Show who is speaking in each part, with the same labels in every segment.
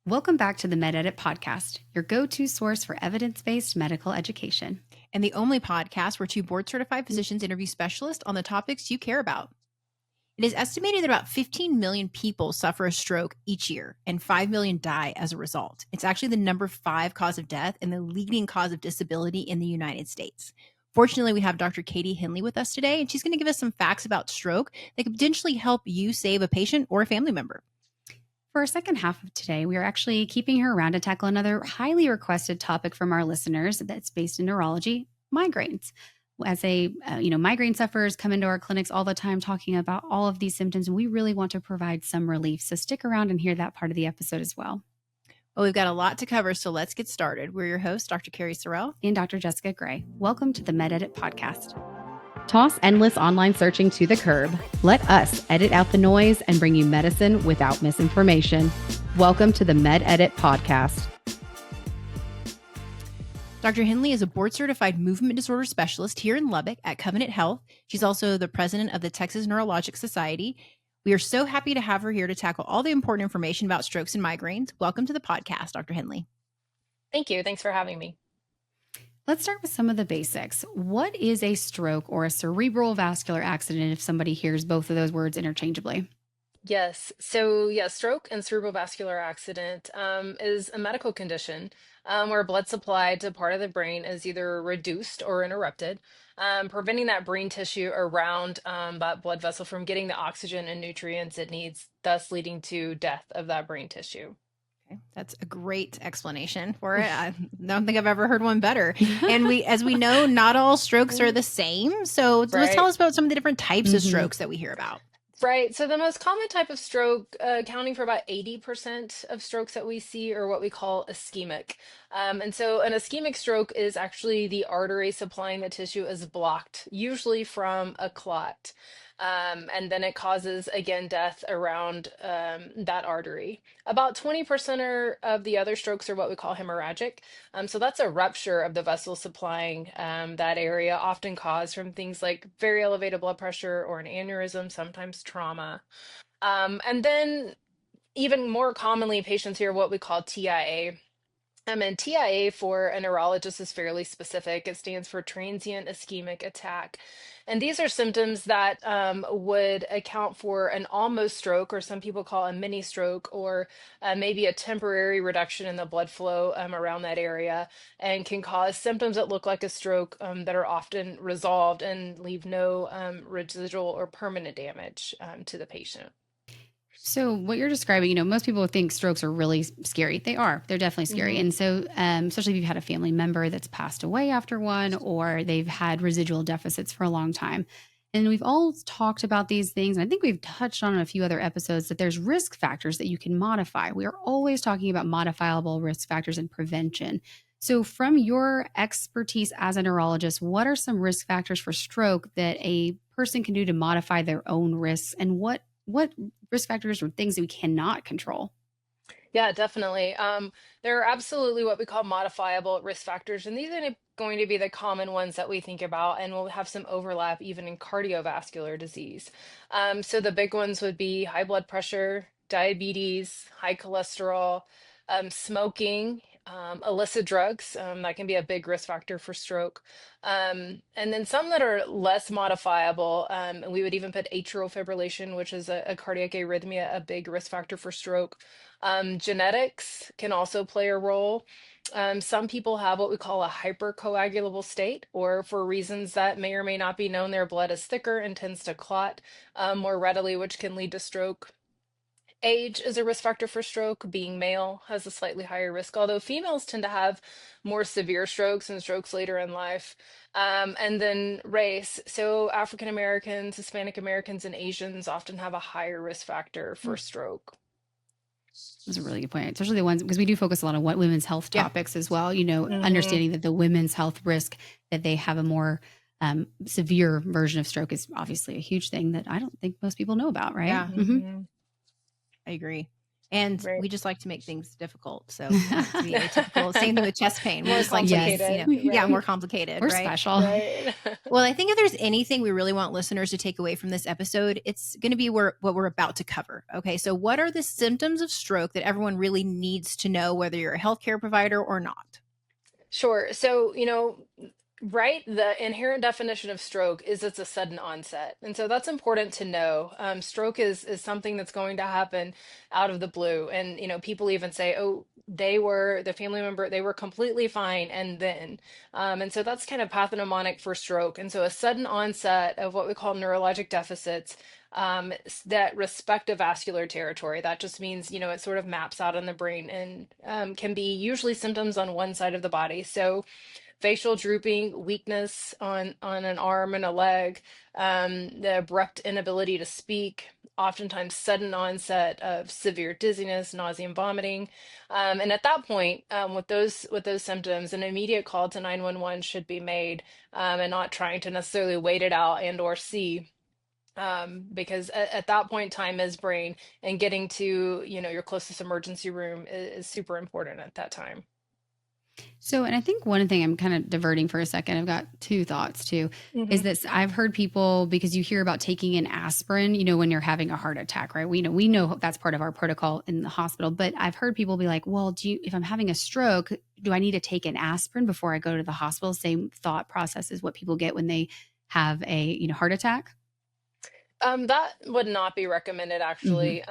Speaker 1: Welcome back to the MedEdit podcast, your go-to source for evidence-based medical education.
Speaker 2: And the only podcast where two board-certified physicians interview specialists on the topics you care about. It is estimated that about 15 million people suffer a stroke each year, and 5 million die as a result. It's actually the number 5 cause of death and the leading cause of disability in the United States. Fortunately, we have Dr. Cari Hendley with us today, and she's going to give us some facts about stroke that could potentially help you save a patient or a family member.
Speaker 1: For our second half of today, we are actually keeping her around to tackle another highly requested topic from our listeners that's based in neurology, migraines. As migraine sufferers come into our clinics all the time talking about all of these symptoms, and we really want to provide some relief. So stick around and hear that part of the episode as well.
Speaker 2: Well, we've got a lot to cover, so let's get started. We're your hosts, Dr. Cari Sorrell
Speaker 1: and Dr. Jessica Gray. Welcome to the MedEdit podcast. Toss endless online searching to the curb. Let us edit out the noise and bring you medicine without misinformation. Welcome to the MedEdit podcast.
Speaker 2: Dr. Hendley is a board-certified movement disorder specialist here in Lubbock at Covenant Health. She's also the president of the Texas Neurologic Society. We are so happy to have her here to tackle all the important information about strokes and migraines. Welcome to the podcast, Dr. Hendley.
Speaker 3: Thank you. Thanks for having me.
Speaker 1: Let's start with some of the basics. What is a stroke or a cerebral vascular accident if somebody hears both of those words interchangeably?
Speaker 3: Yes. So, yeah, stroke and cerebral vascular accident is a medical condition where blood supply to part of the brain is either reduced or interrupted, preventing that brain tissue around that blood vessel from getting the oxygen and nutrients it needs, thus leading to death of that brain tissue.
Speaker 2: That's a great explanation for it. I don't think I've ever heard one better. And as we know, not all strokes are the same. So let's tell us about some of the different types of strokes that we hear about.
Speaker 3: Right. So the most common type of stroke, accounting for about 80% of strokes that we see, are what we call ischemic. And so an ischemic stroke is actually the artery supplying the tissue is blocked, usually from a clot. And then it causes, again, death around that artery. About 20% of the other strokes are what we call hemorrhagic. So that's a rupture of the vessel supplying that area, often caused from things like very elevated blood pressure or an aneurysm, sometimes trauma. And then even more commonly, patients hear what we call TIA. And TIA for a neurologist is fairly specific. It stands for transient ischemic attack. And these are symptoms that would account for an almost stroke, or some people call a mini stroke, or maybe a temporary reduction in the blood flow around that area, and can cause symptoms that look like a stroke that are often resolved and leave no residual or permanent damage to the patient.
Speaker 1: So what you're describing, most people think strokes are really scary. They are. They're definitely scary. And so especially if you've had a family member that's passed away after one, or they've had residual deficits for a long time. And we've all talked about these things. And I think we've touched on in a few other episodes that there's risk factors that you can modify. We are always talking about modifiable risk factors and prevention. So from your expertise as a neurologist, what are some risk factors for stroke that a person can do to modify their own risks? And what risk factors or things that we cannot control?
Speaker 3: Yeah, definitely. There are absolutely what we call modifiable risk factors, and these are going to be the common ones that we think about, and we'll have some overlap even in cardiovascular disease. So the big ones would be high blood pressure, diabetes, high cholesterol, smoking, illicit drugs. That can be a big risk factor for stroke. And then some that are less modifiable, and we would even put atrial fibrillation, which is a cardiac arrhythmia, a big risk factor for stroke. Genetics can also play a role. Some people have what we call a hypercoagulable state, or for reasons that may or may not be known, their blood is thicker and tends to clot more readily, which can lead to stroke. Age is a risk factor for stroke. Being male has a slightly higher risk, although females tend to have more severe strokes and strokes later in life. And then race. So African Americans, Hispanic Americans, and Asians often have a higher risk factor for stroke.
Speaker 1: That's a really good point, especially the ones, because we do focus a lot on what women's health topics as well, understanding that the women's health risk, that they have a more severe version of stroke is obviously a huge thing that I don't think most people know about, right?
Speaker 2: Yeah. I agree. And
Speaker 3: Right.
Speaker 2: we just like to make things difficult. So we want it to be atypical. Same thing with chest pain. We
Speaker 3: More
Speaker 2: just like to make,
Speaker 1: Yes.
Speaker 3: complicated,
Speaker 2: yeah,
Speaker 3: right?
Speaker 2: more complicated,
Speaker 1: We're
Speaker 2: right?
Speaker 1: special.
Speaker 3: Right.
Speaker 2: Well, I think if there's anything we really want listeners to take away from this episode, it's going to be what we're about to cover. Okay. So, what are the symptoms of stroke that everyone really needs to know, whether you're a healthcare provider or not?
Speaker 3: Sure. So, right, the inherent definition of stroke is it's a sudden onset. And so that's important to know. Stroke is something that's going to happen out of the blue. And, people even say, oh, the family member, they were completely fine. And then, and so that's kind of pathognomonic for stroke. And so a sudden onset of what we call neurologic deficits. That respect a vascular territory. That just means, it sort of maps out on the brain and can be usually symptoms on one side of the body. So facial drooping, weakness on an arm and a leg, the abrupt inability to speak, oftentimes sudden onset of severe dizziness, nausea, and vomiting. And at that point, with those symptoms, an immediate call to 911 should be made, and not trying to necessarily wait it out and or see. Because at that point, time is brain, and getting to your closest emergency room is super important at that time.
Speaker 1: So, and I think one thing I'm kind of diverting for a second, I've got two thoughts too, is
Speaker 3: Hmm.
Speaker 1: that I've heard people, because you hear about taking an aspirin, when you're having a heart attack, right? We know that's part of our protocol in the hospital, but I've heard people be like, well, if I'm having a stroke, do I need to take an aspirin before I go to the hospital? Same thought process is what people get when they have a, heart attack.
Speaker 3: That would not be recommended
Speaker 1: Hmm.
Speaker 3: actually,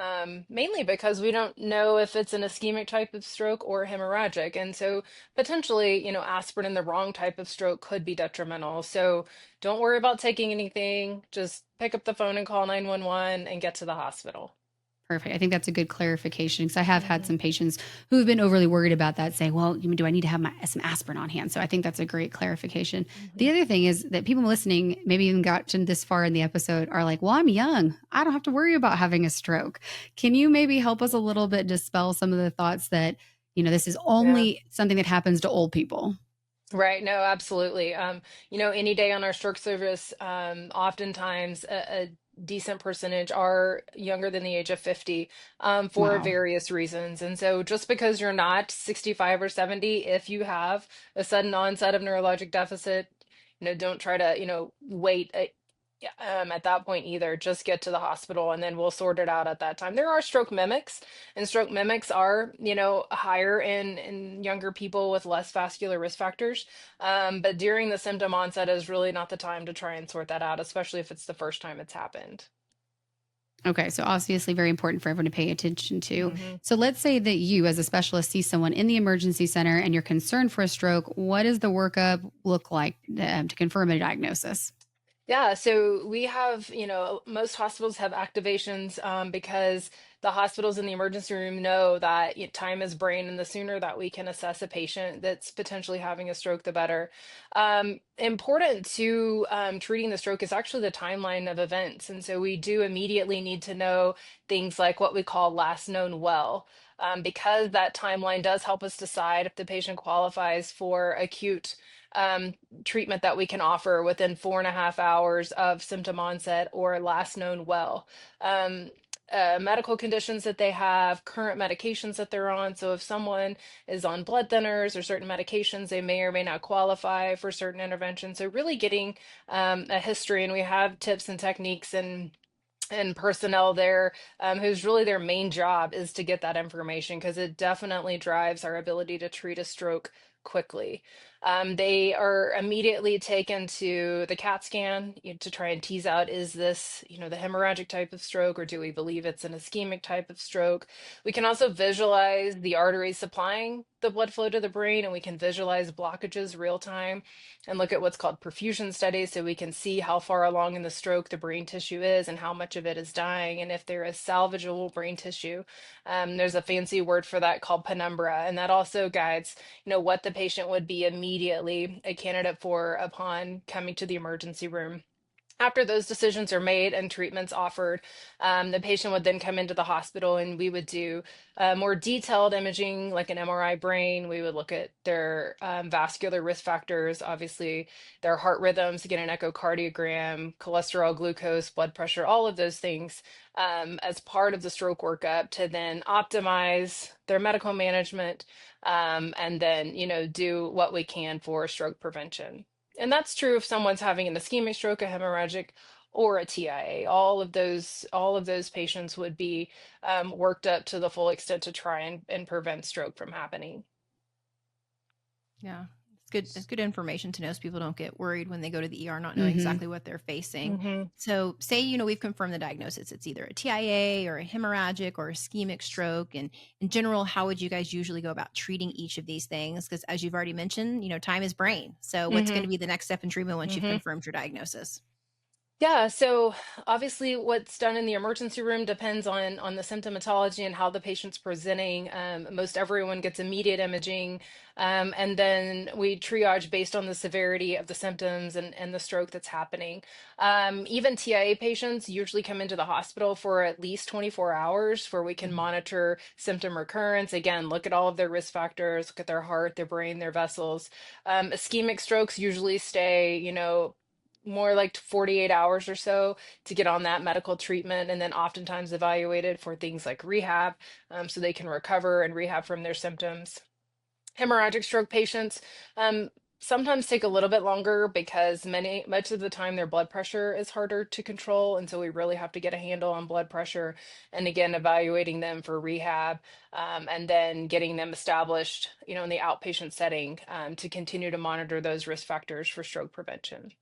Speaker 3: mainly because we don't know if it's an ischemic type of stroke or hemorrhagic. And so potentially, aspirin in the wrong type of stroke could be detrimental. So don't worry about taking anything. Just pick up the phone and call 911 and get to the hospital.
Speaker 1: Perfect. I think that's a good clarification because I have had
Speaker 3: Hmm.
Speaker 1: some patients who have been overly worried about that, say, well, do I need to have some aspirin on hand? So I think that's a great clarification.
Speaker 3: Hmm.
Speaker 1: The other thing is that people listening, maybe even gotten this far in the episode, are like, well, I'm young. I don't have to worry about having a stroke. Can you maybe help us a little bit dispel some of the thoughts that, this is
Speaker 3: Yeah.
Speaker 1: only something that happens to old people?
Speaker 3: Right. No, absolutely. Any day on our stroke service, oftentimes a decent percentage are younger than the age of 50, for
Speaker 1: Wow.
Speaker 3: various reasons. And so just because you're not 65 or 70, if you have a sudden onset of neurologic deficit, don't try to, wait yeah, at that point either. Just get to the hospital and then we'll sort it out at that time. There are stroke mimics, and stroke mimics are, higher in younger people with less vascular risk factors. But during the symptom onset is really not the time to try and sort that out, especially if it's the first time it's happened.
Speaker 1: Okay, so obviously very important for everyone to pay attention to.
Speaker 3: Hmm.
Speaker 1: So let's say that you as a specialist see someone in the emergency center and you're concerned for a stroke. What does the workup look like to confirm a diagnosis?
Speaker 3: Yeah, so we have, most hospitals have activations, because the hospitals in the emergency room know that time is brain, and the sooner that we can assess a patient that's potentially having a stroke, the better. Important to treating the stroke is actually the timeline of events. And so we do immediately need to know things like what we call last known well, because that timeline does help us decide if the patient qualifies for acute. Um, Treatment that we can offer within 4.5 hours of symptom onset or last known well. Um, Medical conditions that they have, current medications that they're on. So if someone is on blood thinners or certain medications, they may or may not qualify for certain interventions. So really getting a history, and we have tips and techniques and personnel there, whose really their main job is to get that information because it definitely drives our ability to treat a stroke quickly. They are immediately taken to the CAT scan, to try and tease out, is this, the hemorrhagic type of stroke, or do we believe it's an ischemic type of stroke? We can also visualize the arteries supplying the blood flow to the brain, and we can visualize blockages real time and look at what's called perfusion studies, so we can see how far along in the stroke the brain tissue is and how much of it is dying, and if there is salvageable brain tissue. There's a fancy word for that called penumbra, and that also guides, what the patient would be immediately a candidate for upon coming to the emergency room. After those decisions are made and treatments offered, the patient would then come into the hospital and we would do more detailed imaging, like an MRI brain. We would look at their vascular risk factors, obviously their heart rhythms, get an echocardiogram, cholesterol, glucose, blood pressure, all of those things as part of the stroke workup to then optimize their medical management and then, do what we can for stroke prevention. And that's true if someone's having an ischemic stroke, a hemorrhagic, or a TIA. All of those patients would be worked up to the full extent to try and prevent stroke from happening.
Speaker 2: Yeah. It's good. It's good information to know so people don't get worried when they go to the ER, not knowing exactly what they're facing.
Speaker 3: Hmm.
Speaker 2: So say, we've confirmed the diagnosis. It's either a TIA or a hemorrhagic or ischemic stroke. And in general, how would you guys usually go about treating each of these things? Because as you've already mentioned, time is brain. So what's going to be the next step in treatment once you've
Speaker 3: Hmm.
Speaker 2: confirmed your diagnosis?
Speaker 3: Yeah, so obviously what's done in the emergency room depends on the symptomatology and how the patient's presenting. Most everyone gets immediate imaging, and then we triage based on the severity of the symptoms and the stroke that's happening. Even TIA patients usually come into the hospital for at least 24 hours where we can monitor symptom recurrence. Again, look at all of their risk factors, look at their heart, their brain, their vessels. Ischemic strokes usually stay, more like 48 hours or so to get on that medical treatment and then oftentimes evaluated for things like rehab so they can recover and rehab from their symptoms. Hemorrhagic stroke patients um, sometimes take a little bit longer because much of the time their blood pressure is harder to control. And so we really have to get a handle on blood pressure and again, evaluating them for rehab and then getting them established, in the outpatient setting to continue to monitor those risk factors for stroke prevention.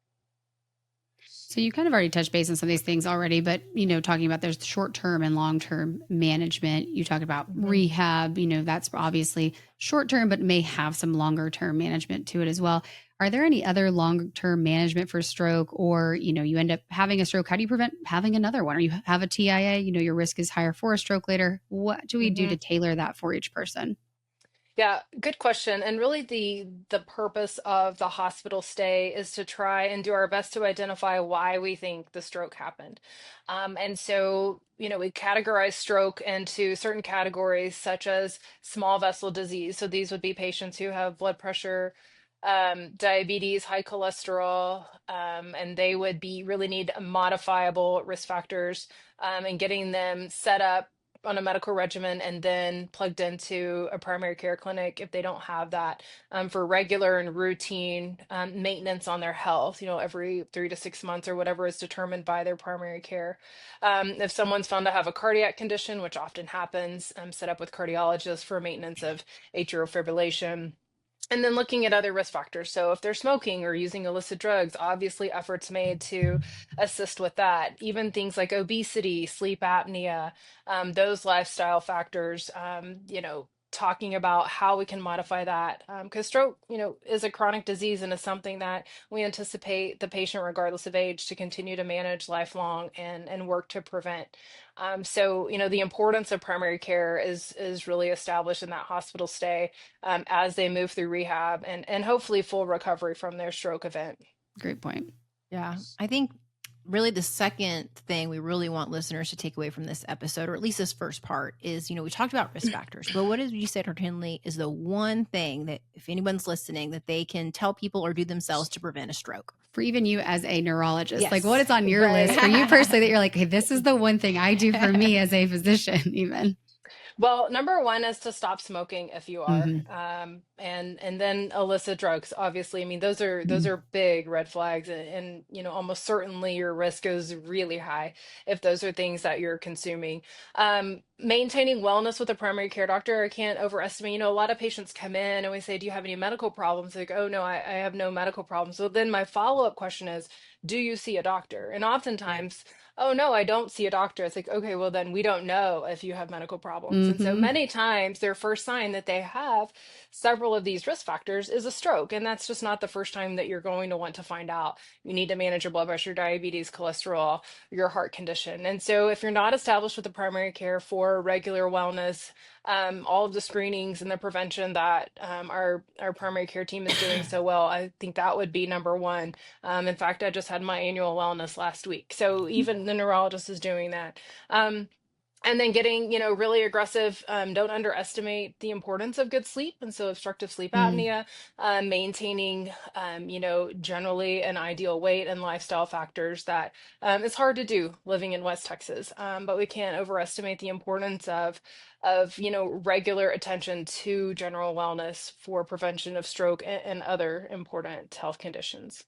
Speaker 1: So you kind of already touched base on some of these things already, but talking about there's short-term and long-term management. You talk about
Speaker 3: Mhm.
Speaker 1: rehab, that's obviously short-term, but may have some longer-term management to it as well. Are there any other long-term management for stroke or, you end up having a stroke? How do you prevent having another one? Or you have a TIA, your risk is higher for a stroke later. What do we do to
Speaker 3: Mhm.
Speaker 1: tailor that for each person?
Speaker 3: Yeah, good question. And really the purpose of the hospital stay is to try and do our best to identify why we think the stroke happened. And so, we categorize stroke into certain categories such as small vessel disease. So these would be patients who have blood pressure, diabetes, high cholesterol, and they would be really need modifiable risk factors and getting them set up on a medical regimen and then plugged into a primary care clinic if they don't have that for regular and routine maintenance on their health, every 3 to 6 months or whatever is determined by their primary care. If someone's found to have a cardiac condition, which often happens, set up with cardiologists for maintenance of atrial fibrillation. And then looking at other risk factors. So if they're smoking or using illicit drugs, obviously efforts made to assist with that. Even things like obesity, sleep apnea, those lifestyle factors, talking about how we can modify that. Because stroke, is a chronic disease and is something that we anticipate the patient, regardless of age, to continue to manage lifelong and work to prevent. So, the importance of primary care is really established in that hospital stay as they move through rehab and hopefully full recovery from their stroke event.
Speaker 1: Great point.
Speaker 2: Yeah. I think really the second thing we really want listeners to take away from this episode, or at least this first part, is we talked about risk factors, but what did you say, Dr. Hendley, is the one thing that if anyone's listening that they can tell people or do themselves to prevent a stroke?
Speaker 1: For even you as a neurologist,
Speaker 2: Yes.
Speaker 1: like what is on your
Speaker 3: Right.
Speaker 1: list for you personally that you're like, hey, this is the one thing I do for me as a physician, even.
Speaker 3: Well, number one is to stop smoking if you are,
Speaker 1: Hmm.
Speaker 3: and then illicit drugs. Obviously, I mean those are big red flags, and almost certainly your risk is really high if those are things that you're consuming. Maintaining wellness with a primary care doctor, I can't overestimate. A lot of patients come in and we say, "Do you have any medical problems?" Like, "Oh no, I have no medical problems." So then my follow-up question is, "Do you see a doctor?" And
Speaker 2: Yeah.
Speaker 3: oftentimes oh no, I don't see a doctor. It's like, okay, well then we don't know if you have medical problems. And so
Speaker 1: Hmm.
Speaker 3: many times their first sign that they have several of these risk factors is a stroke. And that's just not the first time that you're going to want to find out. You need to manage your blood pressure, diabetes, cholesterol, your heart condition. And so if you're not established with a primary care for more regular wellness, all of the screenings and the prevention that our primary care team is doing so well, I think that would be number one. In fact, I just had my annual wellness last week, so even the neurologist is doing that. Um, and then getting, really aggressive. Don't underestimate the importance of good sleep. And so obstructive sleep
Speaker 1: Mm.
Speaker 3: apnea, maintaining, generally an ideal weight and lifestyle factors that it's hard to do living in West Texas. But we can't overestimate the importance of regular attention to general wellness for prevention of stroke and other important health conditions.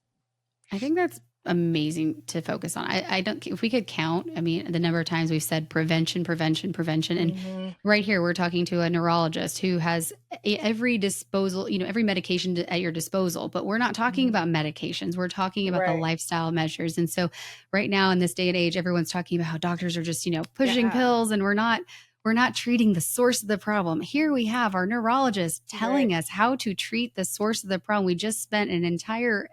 Speaker 1: I think that's amazing to focus on. I don't, if we could count, I mean, the number of times we've said prevention, prevention, prevention. And
Speaker 3: Hmm.
Speaker 1: right here, we're talking to a neurologist who has every disposal, every medication at your disposal, but we're not talking about medications. We're talking about the
Speaker 3: Right.
Speaker 1: lifestyle measures. And so right now in this day and age, everyone's talking about how doctors are just, pushing
Speaker 3: Yeah.
Speaker 1: pills, and we're not treating the source of the problem. Here we have our neurologist telling
Speaker 3: Right.
Speaker 1: us how to treat the source of the problem. We just spent an entire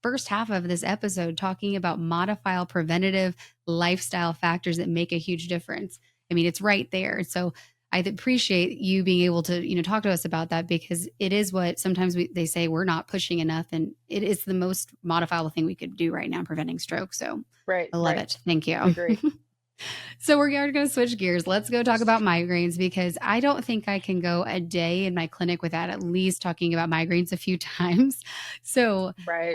Speaker 1: first half of this episode talking about modifiable preventative lifestyle factors that make a huge difference. I mean, it's right there. So I appreciate you being able to, talk to us about that, because it is what sometimes they say we're not pushing enough, and it is the most modifiable thing we could do right now, preventing stroke. So
Speaker 3: Right.
Speaker 1: I love
Speaker 3: Right.
Speaker 1: it. Thank you.
Speaker 3: Agree.
Speaker 1: So we're going to switch gears. Let's go talk about migraines, because I don't think I can go a day in my clinic without at least talking about migraines a few times. So
Speaker 3: Right.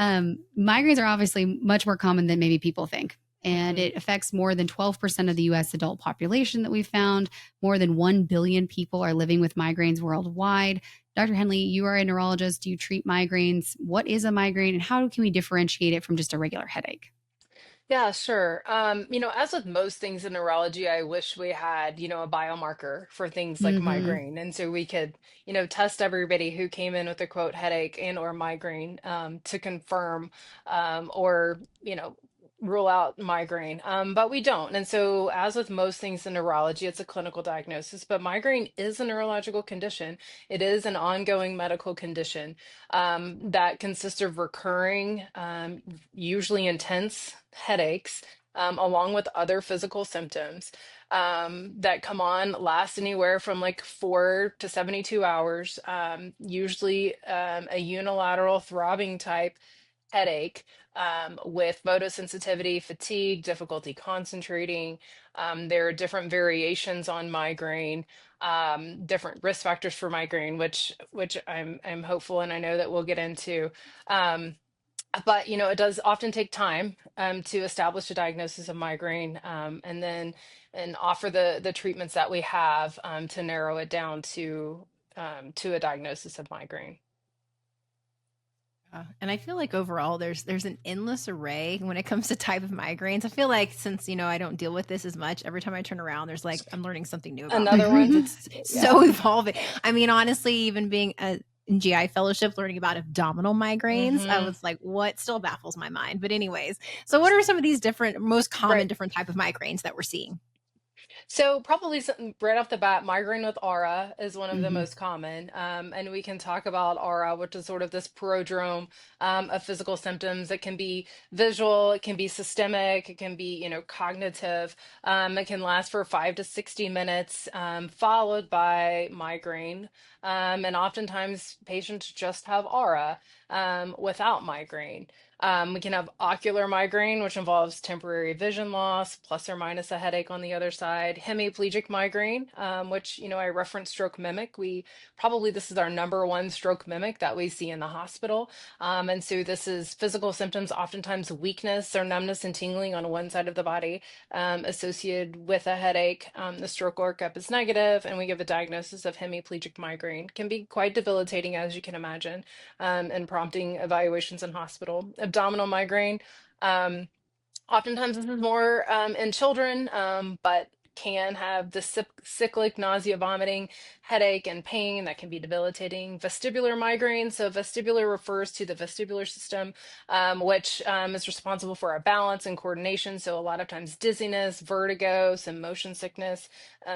Speaker 1: migraines are obviously much more common than maybe people think. And
Speaker 3: Hmm.
Speaker 1: it affects more than 12% of the US adult population that we found. More than 1 billion people are living with migraines worldwide. Dr. Hendley, you are a neurologist. You treat migraines. What is a migraine, and how can we differentiate it from just a regular headache?
Speaker 3: Yeah, sure. As with most things in neurology, I wish we had, a biomarker for things like
Speaker 1: Hmm.
Speaker 3: migraine. And so we could, test everybody who came in with a quote headache and or migraine to confirm or, rule out migraine. But we don't. And so as with most things in neurology, it's a clinical diagnosis, but migraine is a neurological condition. It is an ongoing medical condition that consists of recurring, usually intense headaches, along with other physical symptoms that come on, last anywhere from like 4 to 72 hours, usually a unilateral throbbing type headache with photosensitivity, fatigue, difficulty concentrating. There are different variations on migraine, different risk factors for migraine, which I'm hopeful and I know that we'll get into. Um, but it does often take time to establish a diagnosis of migraine, and offer the treatments that we have to narrow it down to a diagnosis of migraine.
Speaker 2: And I feel like overall there's an endless array when it comes to type of migraines. I feel like since I don't deal with this as much, every time I turn around, there's like I'm learning something new about
Speaker 3: Another
Speaker 2: migraines.
Speaker 3: one.
Speaker 2: It's
Speaker 3: Yeah.
Speaker 2: so evolving. I mean, honestly, even being in GI fellowship, learning about abdominal migraines, I
Speaker 3: Hmm.
Speaker 2: was like, what still baffles my mind. But anyways, so what are some of these different, most common
Speaker 3: Right.
Speaker 2: different type of migraines that we're seeing?
Speaker 3: So probably something right off the bat, migraine with aura is one of the
Speaker 1: Hmm.
Speaker 3: most common. And we can talk about aura, which is sort of this prodrome of physical symptoms. It can be visual, it can be systemic, it can be, cognitive. It can last for 5 to 60 minutes, followed by migraine. And oftentimes patients just have aura without migraine. We can have ocular migraine, which involves temporary vision loss, plus or minus a headache on the other side. Hemiplegic migraine, which, I referenced stroke mimic. This is our number one stroke mimic that we see in the hospital. And so this is physical symptoms, oftentimes weakness or numbness and tingling on one side of the body associated with a headache. The stroke workup is negative, and we give a diagnosis of hemiplegic migraine. Can be quite debilitating, as you can imagine, and prompting evaluations in hospital. Abdominal migraine. Um, Oftentimes, this is more in children, but can have the cyclic nausea, vomiting, headache, and pain that can be debilitating. Vestibular migraine. So, vestibular refers to the vestibular system, which is responsible for our balance and coordination. So, a lot of times, dizziness, vertigo, some motion sickness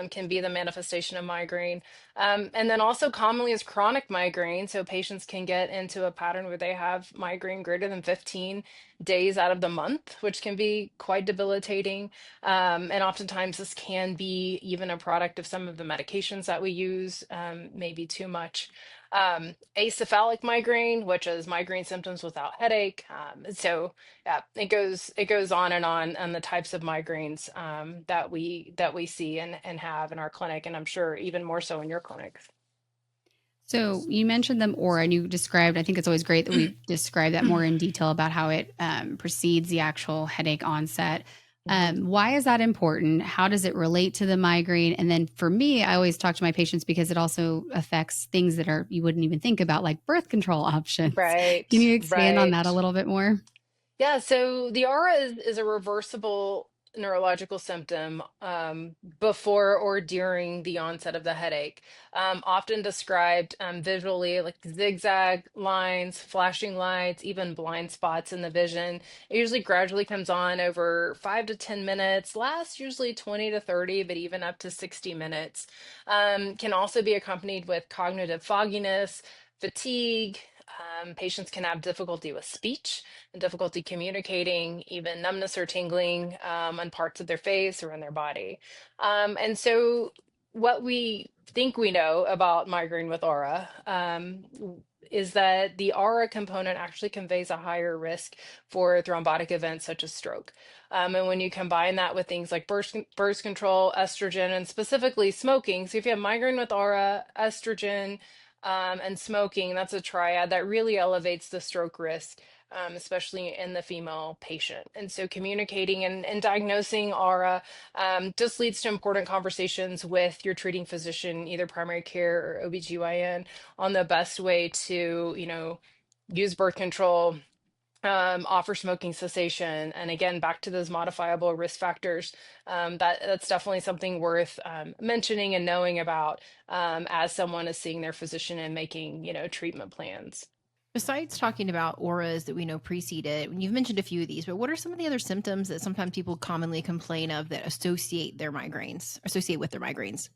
Speaker 3: can be the manifestation of migraine. And then also commonly is chronic migraine. So, patients can get into a pattern where they have migraine greater than 15 days out of the month, which can be quite debilitating. And oftentimes this can be even a product of some of the medications that we use, maybe too much. Acephalic migraine, which is migraine symptoms without headache. So yeah, it goes on the types of migraines that we see and have in our clinic, and I'm sure even more so in your clinic.
Speaker 1: So you mentioned them aura, and you described, I think it's always great that we describe that more in detail about how it precedes the actual headache onset.
Speaker 3: Mhm.
Speaker 1: Why is that important? How does it relate to the migraine? And then for me, I always talk to my patients because it also affects things that are you wouldn't even think about, like birth control options. Can
Speaker 3: Right,
Speaker 1: you expand on that a
Speaker 3: right.
Speaker 1: little bit more?
Speaker 3: Yeah, so the aura is a reversible neurological symptom before or during the onset of the headache, often described visually like zigzag lines, flashing lights, even blind spots in the vision. It usually gradually comes on over 5 to 10 minutes, lasts usually 20 to 30, but even up to 60 minutes. Can also be accompanied with cognitive fogginess, fatigue. Patients can have difficulty with speech and difficulty communicating, even numbness or tingling on parts of their face or in their body. And so, what we think we know about migraine with aura is that the aura component actually conveys a higher risk for thrombotic events such as stroke. And when you combine that with things like birth control, estrogen, and specifically smoking, so if you have migraine with aura, estrogen, and smoking, that's a triad that really elevates the stroke risk, especially in the female patient. And so communicating and diagnosing aura just leads to important conversations with your treating physician, either primary care or OBGYN, on the best way to, use birth control, offer smoking cessation, and again, back to those modifiable risk factors. That's definitely something worth mentioning and knowing about as someone is seeing their physician and making, treatment plans.
Speaker 2: Besides talking about auras that we know precede it, you've mentioned a few of these, but what are some of the other symptoms that sometimes people commonly complain of that associate with their migraines?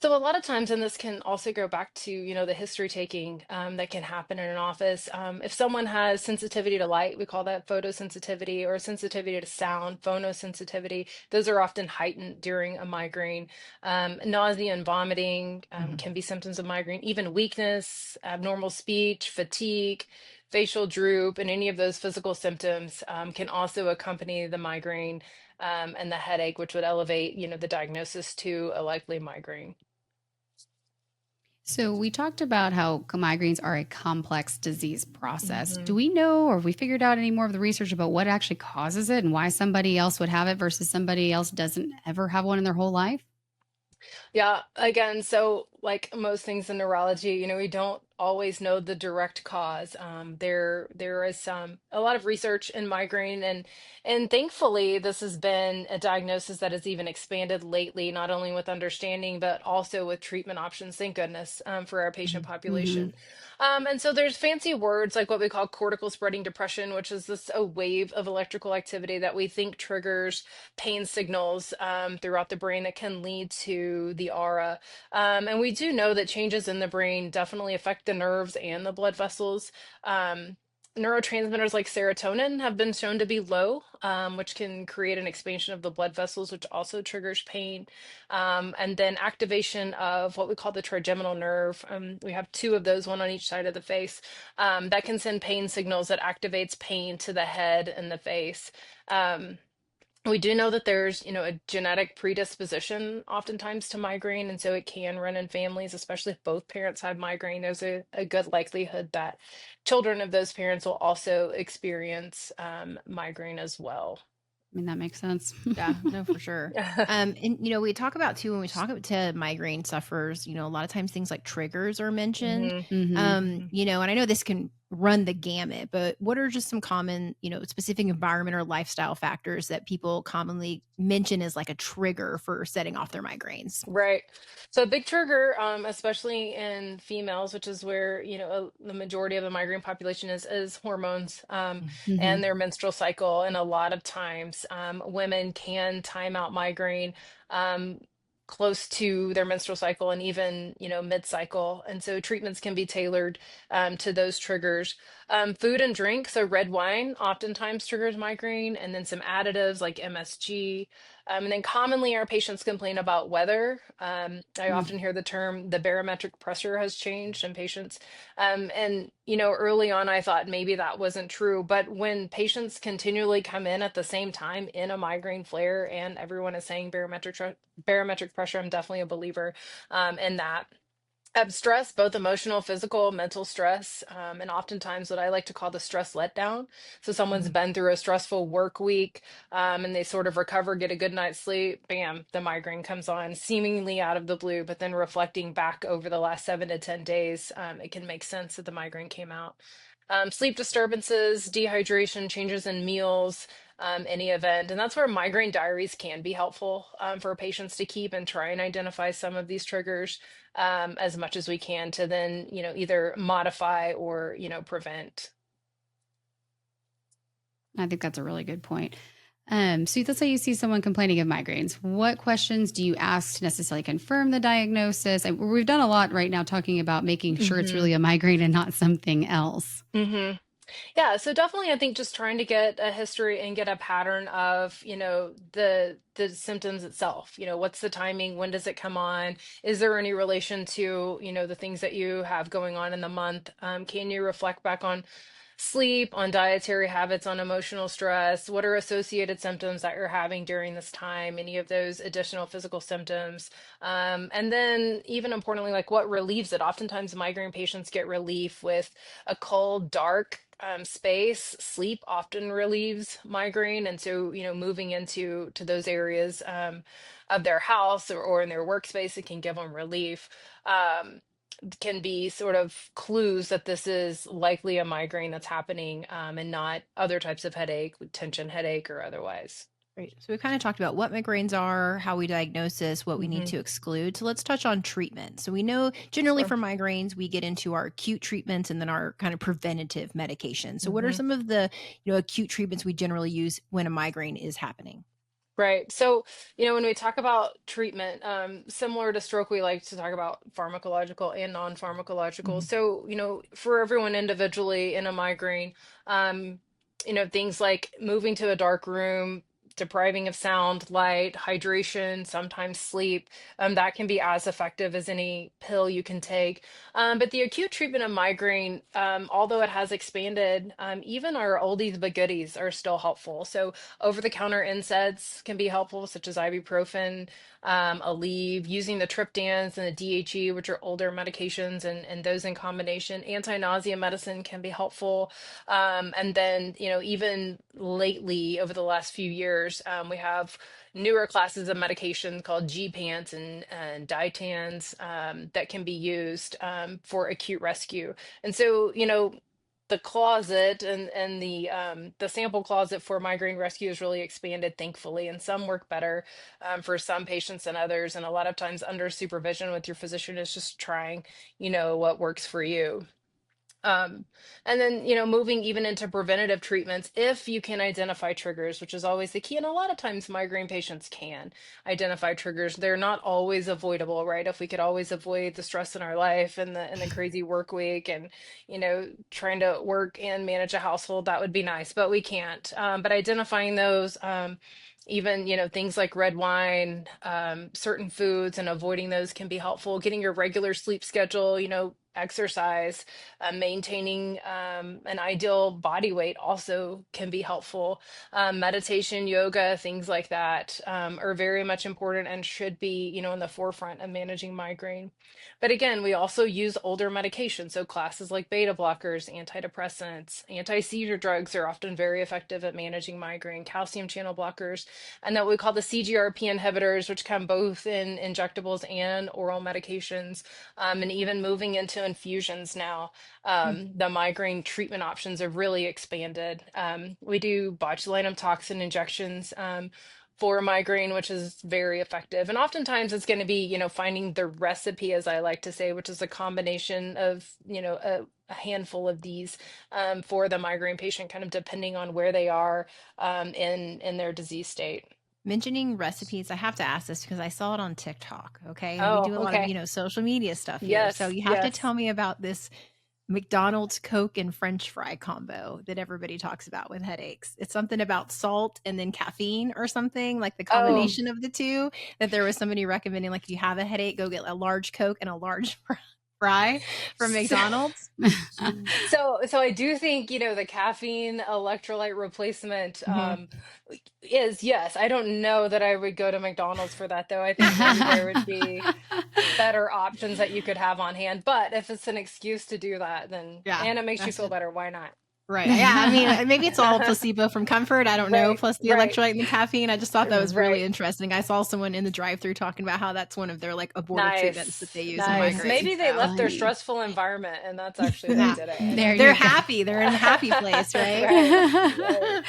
Speaker 3: So a lot of times, and this can also go back to, the history taking that can happen in an office. If someone has sensitivity to light, we call that photosensitivity, or sensitivity to sound, phonosensitivity. Those are often heightened during a migraine. Nausea and vomiting can be symptoms of migraine, even weakness, abnormal speech, fatigue, facial droop, and any of those physical symptoms can also accompany the migraine and the headache, which would elevate, the diagnosis to a likely migraine.
Speaker 1: So we talked about how migraines are a complex disease process. Do
Speaker 3: Mhm.
Speaker 1: we know or have we figured out any more of the research about what actually causes it and why somebody else would have it versus somebody else doesn't ever have one in their whole life?
Speaker 3: Yeah, again, so like most things in neurology, we don't always know the direct cause. There is a lot of research in migraine, and thankfully this has been a diagnosis that has even expanded lately, not only with understanding but also with treatment options. Thank goodness for our patient
Speaker 1: Hmm.
Speaker 3: population. And so there's fancy words like what we call cortical spreading depression, which is this a wave of electrical activity that we think triggers pain signals throughout the brain that can lead to the aura. And we do know that changes in the brain definitely affect the nerves and the blood vessels. Um, Neurotransmitters like serotonin have been shown to be low, which can create an expansion of the blood vessels, which also triggers pain. And then activation of what we call the trigeminal nerve. We have two of those, one on each side of the face, that can send pain signals that activates pain to the head and the face. Um, we do know that there's, a genetic predisposition oftentimes to migraine, and so it can run in families, especially if both parents have migraine. There's a good likelihood that children of those parents will also experience migraine as well.
Speaker 1: I mean, that makes sense.
Speaker 2: Yeah, no, for sure. And we talk about too when we talk to migraine sufferers, a lot of times things like triggers are mentioned.
Speaker 3: Mhm,
Speaker 1: Hmm.
Speaker 3: mhm.
Speaker 2: And I know this can run the gamut, but what are just some common, specific environment or lifestyle factors that people commonly mention as like a trigger for setting off their migraines?
Speaker 3: Right. So a big trigger, especially in females, which is where, the majority of the migraine population is hormones
Speaker 1: Hmm.
Speaker 3: and their menstrual cycle. And a lot of times, women can time out migraine um, close to their menstrual cycle and even, mid-cycle. And so treatments can be tailored to those triggers. Food and drink, so red wine oftentimes triggers migraine, and then some additives like MSG. And then commonly our patients complain about weather. I
Speaker 1: Mm.
Speaker 3: often hear the term the barometric pressure has changed in patients. And, early on I thought maybe that wasn't true. But when patients continually come in at the same time in a migraine flare and everyone is saying barometric pressure, I'm definitely a believer in that. Stress, both emotional, physical, mental stress, and oftentimes what I like to call the stress letdown. So someone's
Speaker 2: Mhm.
Speaker 3: been through a stressful work week, and they sort of recover, get a good night's sleep, bam, the migraine comes on, seemingly out of the blue. But then reflecting back over the last 7 to 10 days, it can make sense that the migraine came out. Sleep disturbances, dehydration, changes in meals, any event. And that's where migraine diaries can be helpful for patients to keep and try and identify some of these triggers as much as we can to then, either modify or, prevent.
Speaker 1: I think that's a really good point. So let's say you see someone complaining of migraines. What questions do you ask to necessarily confirm the diagnosis? We've done a lot right now talking about making sure it's
Speaker 3: Hmm.
Speaker 1: really a migraine and not something else.
Speaker 3: Hmm. Yeah, so definitely I think just trying to get a history and get a pattern of, the symptoms itself. What's the timing? When does it come on? Is there any relation to, the things that you have going on in the month? Can you reflect back on sleep, on dietary habits, on emotional stress? What are associated symptoms that you're having during this time? Any of those additional physical symptoms? And then, even importantly, like what relieves it? Oftentimes, migraine patients get relief with a cold, dark space. Sleep often relieves migraine, and so moving into those areas of their house or in their workspace, it can give them relief. Can be sort of clues that this is likely a migraine that's happening and not other types of headache, tension headache or otherwise.
Speaker 2: Great. So we kind of talked about what migraines are, how we diagnose this, what we need
Speaker 3: Hmm.
Speaker 2: to exclude. So let's touch on treatment. So we know generally
Speaker 3: Sure.
Speaker 2: for migraines, we get into our acute treatments and then our kind of preventative medication. So what are
Speaker 3: Hmm.
Speaker 2: some of the, acute treatments we generally use when a migraine is happening?
Speaker 3: Right. So, when we talk about treatment, similar to stroke, we like to talk about pharmacological and non-pharmacological.
Speaker 2: Mhm.
Speaker 3: So, for everyone individually in a migraine, um, things like moving to a dark room, depriving of sound, light, hydration, sometimes sleep, that can be as effective as any pill you can take. But the acute treatment of migraine, although it has expanded, even our oldies but goodies are still helpful. So, over-the-counter NSAIDs can be helpful, such as ibuprofen, Aleve, using the triptans and the DHE, which are older medications, and those in combination. Anti-nausea medicine can be helpful. And then, even lately, over the last few years, we have newer classes of medication called G-PANTs and Ditans that can be used for acute rescue. And so, the closet and the sample closet for migraine rescue is really expanded, thankfully, and some work better for some patients than others. And a lot of times, under supervision with your physician, is just trying, what works for you. Um, and then, moving even into preventative treatments, if you can identify triggers, which is always the key. And a lot of times migraine patients can identify triggers. They're not always avoidable, right? If we could always avoid the stress in our life and the crazy work week and, trying to work and manage a household, that would be nice, but we can't. But identifying those, even, things like red wine, certain foods and avoiding those can be helpful. Getting your regular sleep schedule, exercise, maintaining an ideal body weight also can be helpful. Meditation, yoga, things like that are very much important and should be, in the forefront of managing migraine. But again, we also use older medications. So classes like beta blockers, antidepressants, anti-seizure drugs are often very effective at managing migraine, calcium channel blockers, and that we call the CGRP inhibitors, which come both in injectables and oral medications, and even moving into infusions now. The migraine treatment options have really expanded. We do botulinum toxin injections for migraine, which is very effective. And oftentimes it's going to be, finding the recipe, as I like to say, which is a combination of, a handful of these for the migraine patient, kind of depending on where they are in their disease state.
Speaker 2: Mentioning recipes, I have to ask this because I saw it on TikTok. Okay. And we
Speaker 3: Oh,
Speaker 2: do a lot of,
Speaker 3: okay.
Speaker 2: social media stuff here. So
Speaker 3: Yes,
Speaker 2: you have to
Speaker 3: yes.
Speaker 2: tell me about this McDonald's Coke and French fry combo that everybody talks about with headaches. It's something about salt and then caffeine or something, like the
Speaker 3: Oh,
Speaker 2: combination of the two, that there was somebody recommending, like, if you have a headache, go get a large Coke and a large fry from
Speaker 3: so,
Speaker 2: McDonald's.
Speaker 3: so I do think, the caffeine electrolyte replacement
Speaker 2: Mhm.
Speaker 3: is, yes. I don't know that I would go to McDonald's for that though. I think maybe there would be better options that you could have on hand. But if it's an excuse to do that, then
Speaker 2: Yeah,
Speaker 3: and it makes you
Speaker 2: that's
Speaker 3: feel
Speaker 2: it.
Speaker 3: better, why not?
Speaker 2: Right. Yeah. I mean, maybe it's all placebo from comfort. I don't know.
Speaker 3: Right,
Speaker 2: Plus the
Speaker 3: right,
Speaker 2: electrolyte and the caffeine. I just thought that was really
Speaker 3: right.
Speaker 2: interesting. I saw someone in the drive-through talking about how that's one of their like abortive treatments that they
Speaker 3: Nice,
Speaker 2: use in
Speaker 3: nice.
Speaker 2: migraines.
Speaker 3: Maybe they
Speaker 2: So
Speaker 3: left their
Speaker 1: Funny.
Speaker 3: stressful environment and that's actually why they
Speaker 2: yeah,
Speaker 3: did it. I
Speaker 1: There
Speaker 3: don't
Speaker 2: they're
Speaker 1: you
Speaker 3: know.
Speaker 1: go.
Speaker 2: happy. They're in a happy place, right?
Speaker 3: Right, right.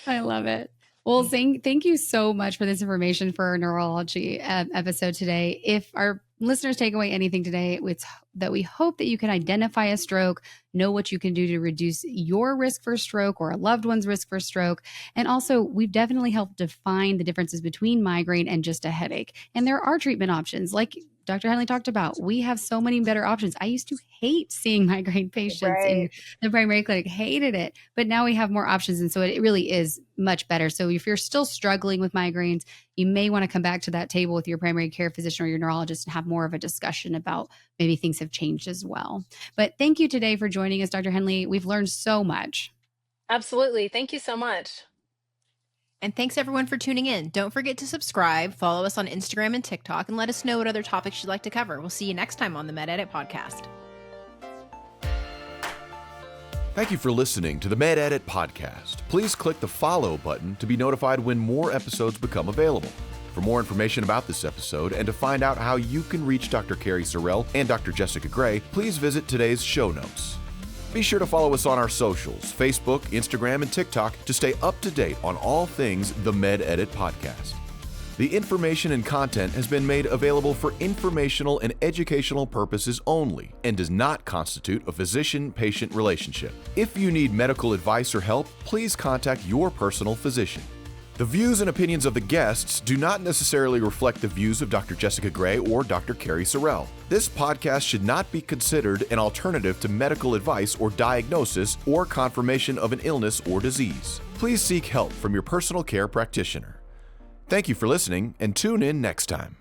Speaker 1: I love it. Well, thank you so much for this information for our neurology episode today. If our listeners take away anything today, it's that we hope that you can identify a stroke, know what you can do to reduce your risk for stroke or a loved one's risk for stroke. And also, we've definitely helped define the differences between migraine and just a headache. And there are treatment options like Dr. Henley talked about. We have so many better options. I used to hate seeing migraine patients in
Speaker 3: Right.
Speaker 1: the primary clinic, hated it, but now we have more options. And so it really is much better. So if you're still struggling with migraines, you may want to come back to that table with your primary care physician or your neurologist and have more of a discussion about maybe things have changed as well. But thank you today for joining us, Dr. Henley. We've learned so much.
Speaker 3: Absolutely. Thank you so much.
Speaker 2: And thanks everyone for tuning in. Don't forget to subscribe, follow us on Instagram and TikTok, and let us know what other topics you'd like to cover. We'll see you next time on the MedEdit podcast.
Speaker 4: Thank you for listening to the MedEdit podcast. Please click the follow button to be notified when more episodes become available. For more information about this episode and to find out how you can reach Dr. Cari Sorrell and Dr. Jessica Gray, please visit today's show notes. Be sure to follow us on our socials, Facebook, Instagram, and TikTok to stay up to date on all things the MedEdit podcast. The information and content has been made available for informational and educational purposes only and does not constitute a physician-patient relationship. If you need medical advice or help, please contact your personal physician. The views and opinions of the guests do not necessarily reflect the views of Dr. Jessica Gray or Dr. Cari Sorrell. This podcast should not be considered an alternative to medical advice or diagnosis or confirmation of an illness or disease. Please seek help from your personal care practitioner. Thank you for listening and tune in next time.